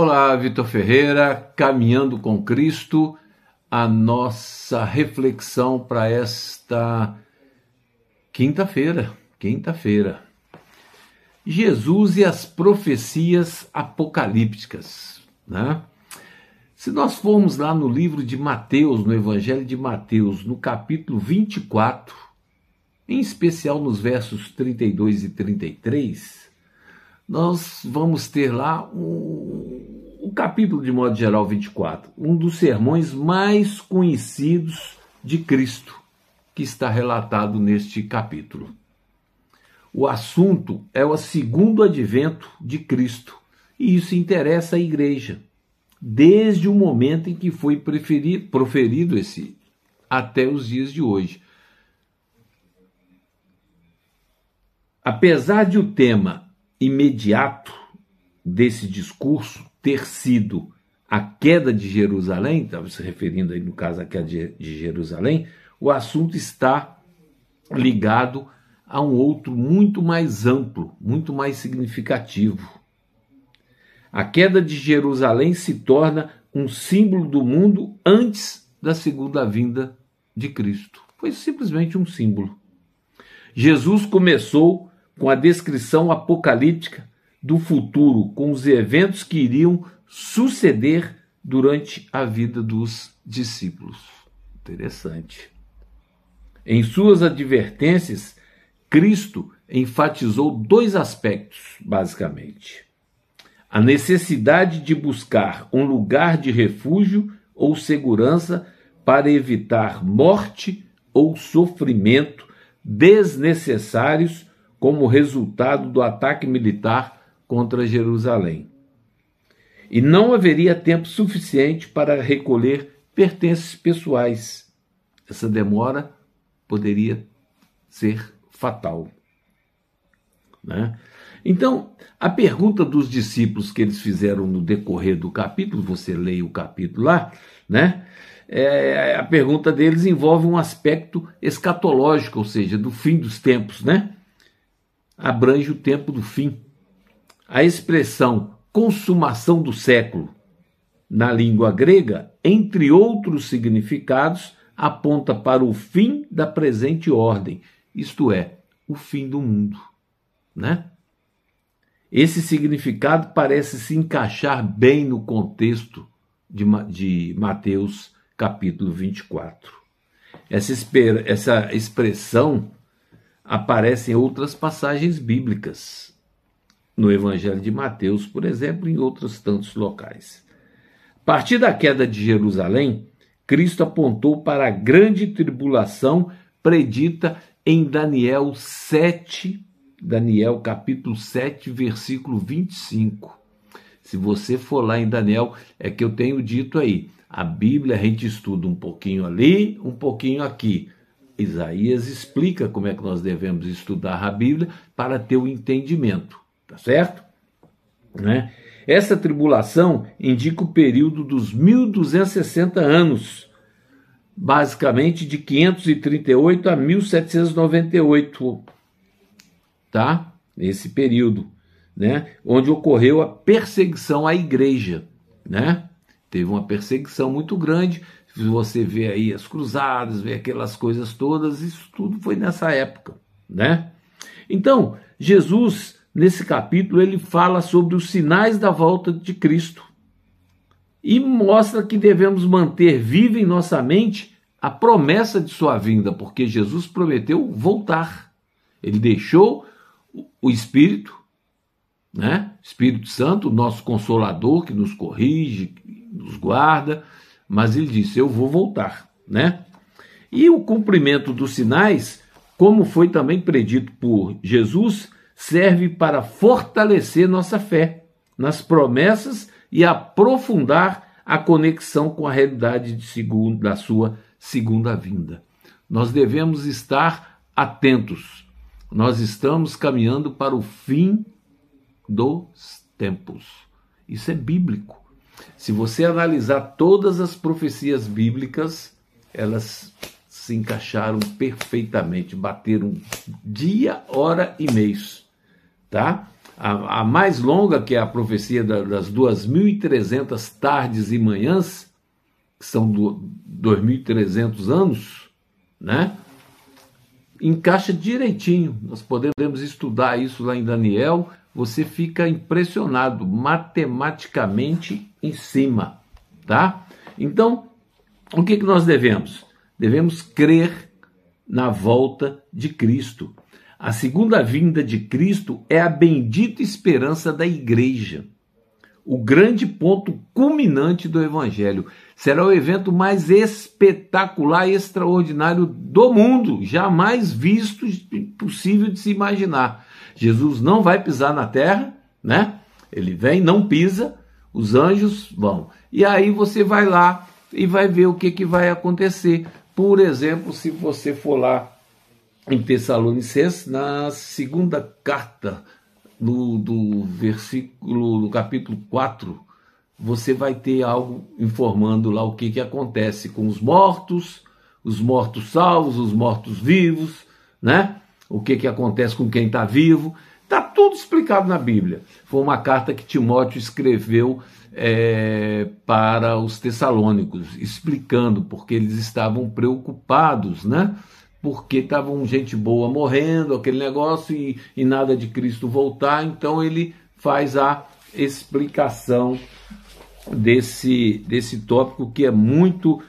Olá, Vitor Ferreira, Caminhando com Cristo, a nossa reflexão para esta quinta-feira. Jesus e as profecias apocalípticas, né? Se nós formos lá no livro de Mateus, no Evangelho de Mateus, no capítulo 24, em especial nos versos 32 e 33, nós vamos ter lá o capítulo, de modo geral, 24, um dos sermões mais conhecidos de Cristo, que está relatado neste capítulo. O assunto é o segundo advento de Cristo, e isso interessa a igreja, desde o momento em que foi proferido esse, até os dias de hoje. Apesar de o tema imediato desse discurso ter sido a queda de Jerusalém, estava se referindo aí no caso à queda de Jerusalém, o assunto está ligado a um outro muito mais amplo, muito mais significativo. A queda de Jerusalém se torna um símbolo do mundo antes da segunda vinda de Cristo. Foi simplesmente um símbolo. Jesus começou com a descrição apocalíptica do futuro, com os eventos que iriam suceder durante a vida dos discípulos. Interessante. Em suas advertências, Cristo enfatizou dois aspectos, basicamente: a necessidade de buscar um lugar de refúgio ou segurança para evitar morte ou sofrimento desnecessários como resultado do ataque militar contra Jerusalém. E não haveria tempo suficiente para recolher pertences pessoais. Essa demora poderia ser fatal, né? Então, a pergunta dos discípulos que eles fizeram no decorrer do capítulo, você leia o capítulo lá, né? A pergunta deles envolve um aspecto escatológico, ou seja, do fim dos tempos, né? Abrange o tempo do fim. A expressão consumação do século, na língua grega, entre outros significados, aponta para o fim da presente ordem, isto é, o fim do mundo, né? Esse significado parece se encaixar bem no contexto de Mateus capítulo 24. Essa expressão aparece em outras passagens bíblicas, no Evangelho de Mateus, por exemplo, em outros tantos locais. A partir da queda de Jerusalém, Cristo apontou para a grande tribulação predita em Daniel capítulo 7, versículo 25. Se você for lá em Daniel, é que eu tenho dito aí, a Bíblia a gente estuda um pouquinho ali, um pouquinho aqui. Isaías explica como é que nós devemos estudar a Bíblia para ter o entendimento, tá certo? Né? Essa tribulação indica o período dos 1260 anos, basicamente de 538 a 1798, tá? Esse período, né? Onde ocorreu a perseguição à igreja, né? Teve uma perseguição muito grande. Se você vê aí as cruzadas, vê aquelas coisas todas, isso tudo foi nessa época, né? Então, Jesus, nesse capítulo, ele fala sobre os sinais da volta de Cristo e mostra que devemos manter viva em nossa mente a promessa de sua vinda, porque Jesus prometeu voltar. Ele deixou o Espírito, né? Espírito Santo, o nosso Consolador, que nos corrige, nos guarda, mas ele disse, eu vou voltar, né? E o cumprimento dos sinais, como foi também predito por Jesus, serve para fortalecer nossa fé nas promessas e aprofundar a conexão com a realidade da sua segunda vinda. Nós devemos estar atentos. Nós estamos caminhando para o fim dos tempos. Isso é bíblico. Se você analisar todas as profecias bíblicas, elas se encaixaram perfeitamente, bateram dia, hora e mês, tá? A mais longa, que é a profecia das 2.300 tardes e manhãs, que são 2.300 anos, né? Encaixa direitinho. Nós podemos estudar isso lá em Daniel. Você fica impressionado, matematicamente em cima, tá? Então, o que nós devemos? Devemos crer na volta de Cristo. A segunda vinda de Cristo é a bendita esperança da igreja. O grande ponto culminante do Evangelho. Será o evento mais espetacular e extraordinário do mundo, jamais visto, possível de se imaginar. Jesus não vai pisar na terra, né? Ele vem, não pisa, os anjos vão. E aí você vai lá e vai ver o que vai acontecer. Por exemplo, se você for lá em Tessalonicenses, na segunda carta do versículo, do capítulo 4, você vai ter algo informando lá o que acontece com os mortos salvos, os mortos vivos, né? O que acontece com quem está vivo. Está tudo explicado na Bíblia. Foi uma carta que Timóteo escreveu para os tessalônicos, explicando porque eles estavam preocupados, né? Porque estavam gente boa morrendo, aquele negócio, e nada de Cristo voltar. Então ele faz a explicação desse tópico, que é muito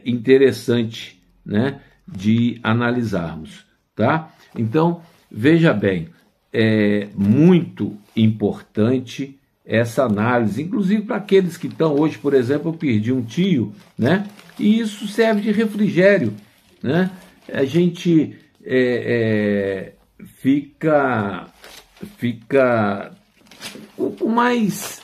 interessante, né, de analisarmos, tá? Então, veja bem, é muito importante essa análise, inclusive para aqueles que estão hoje. Por exemplo, eu perdi um tio, né? E isso serve de refrigério, né? A gente fica com mais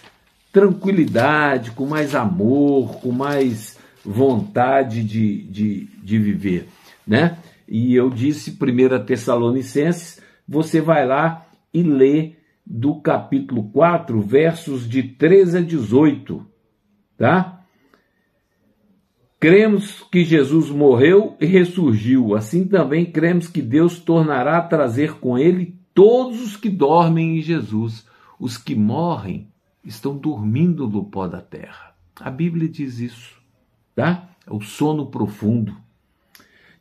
tranquilidade, com mais amor, com mais vontade de viver, né? E eu disse, 1 Tessalonicenses, você vai lá e lê do capítulo 4, versos de 13 a 18, tá? Cremos que Jesus morreu e ressurgiu, assim também cremos que Deus tornará a trazer com ele todos os que dormem em Jesus. Os que morrem estão dormindo no pó da terra. A Bíblia diz isso, tá? É o sono profundo.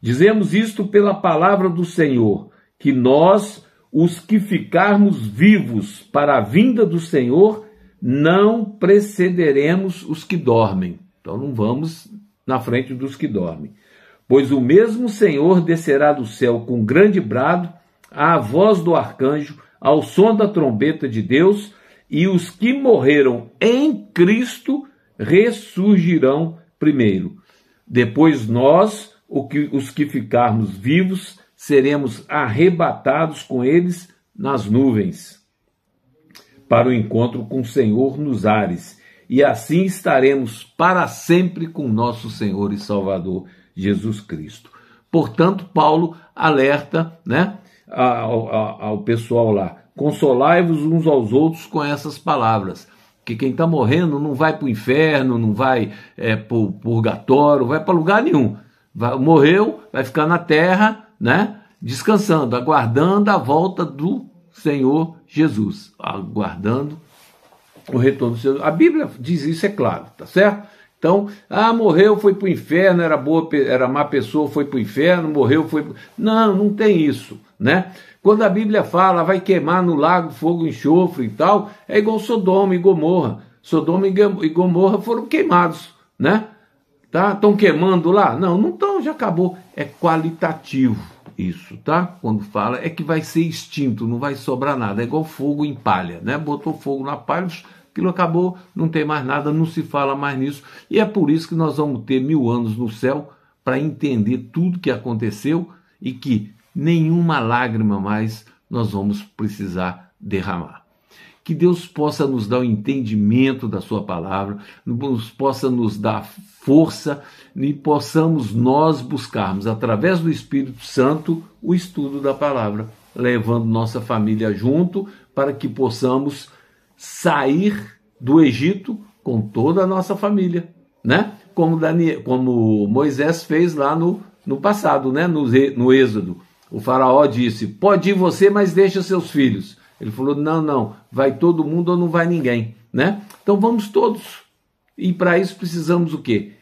Dizemos isto pela palavra do Senhor, que nós, os que ficarmos vivos para a vinda do Senhor, não precederemos os que dormem. Então não vamos na frente dos que dormem. Pois o mesmo Senhor descerá do céu com grande brado, à voz do arcanjo, ao som da trombeta de Deus, e os que morreram em Cristo ressurgirão primeiro. Depois nós, os que ficarmos vivos, seremos arrebatados com eles nas nuvens, para o encontro com o Senhor nos ares, e assim estaremos para sempre com nosso Senhor e Salvador Jesus Cristo. Portanto, Paulo alerta, né, ao pessoal lá: consolai-vos uns aos outros com essas palavras, que quem está morrendo não vai para o inferno, não vai para o purgatório, vai para lugar nenhum. Morreu, vai ficar na terra, né, descansando, aguardando a volta do Senhor Jesus, aguardando o retorno do Senhor. A Bíblia diz isso, é claro, tá certo? Então, morreu, foi para o inferno, era má pessoa, foi para o inferno, morreu, foi... Não tem isso, né? Quando a Bíblia fala, vai queimar no lago fogo e enxofre e tal, é igual Sodoma e Gomorra. Sodoma e Gomorra foram queimados, né? Tá? Estão queimando lá? Não estão, já acabou. É qualitativo isso, tá? Quando fala, é que vai ser extinto, não vai sobrar nada. É igual fogo em palha, né? Botou fogo na palha, aquilo acabou, não tem mais nada, não se fala mais nisso. E é por isso que nós vamos ter 1000 anos no céu para entender tudo que aconteceu e que nenhuma lágrima mais nós vamos precisar derramar. Que Deus possa nos dar o entendimento da sua palavra, possa nos dar força e possamos nós buscarmos, através do Espírito Santo, o estudo da palavra, levando nossa família junto para que possamos sair do Egito com toda a nossa família, né? Como Moisés fez lá no passado, né? No Êxodo. O faraó disse, pode ir você, mas deixa seus filhos. Ele falou, não, vai todo mundo ou não vai ninguém, né? Então vamos todos. E para isso precisamos o quê?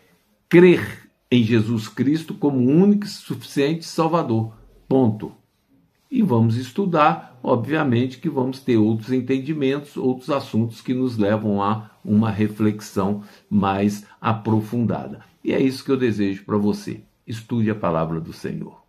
Crer em Jesus Cristo como único e suficiente Salvador. Ponto. E vamos estudar, obviamente que vamos ter outros entendimentos, outros assuntos que nos levam a uma reflexão mais aprofundada. E é isso que eu desejo para você. Estude a palavra do Senhor.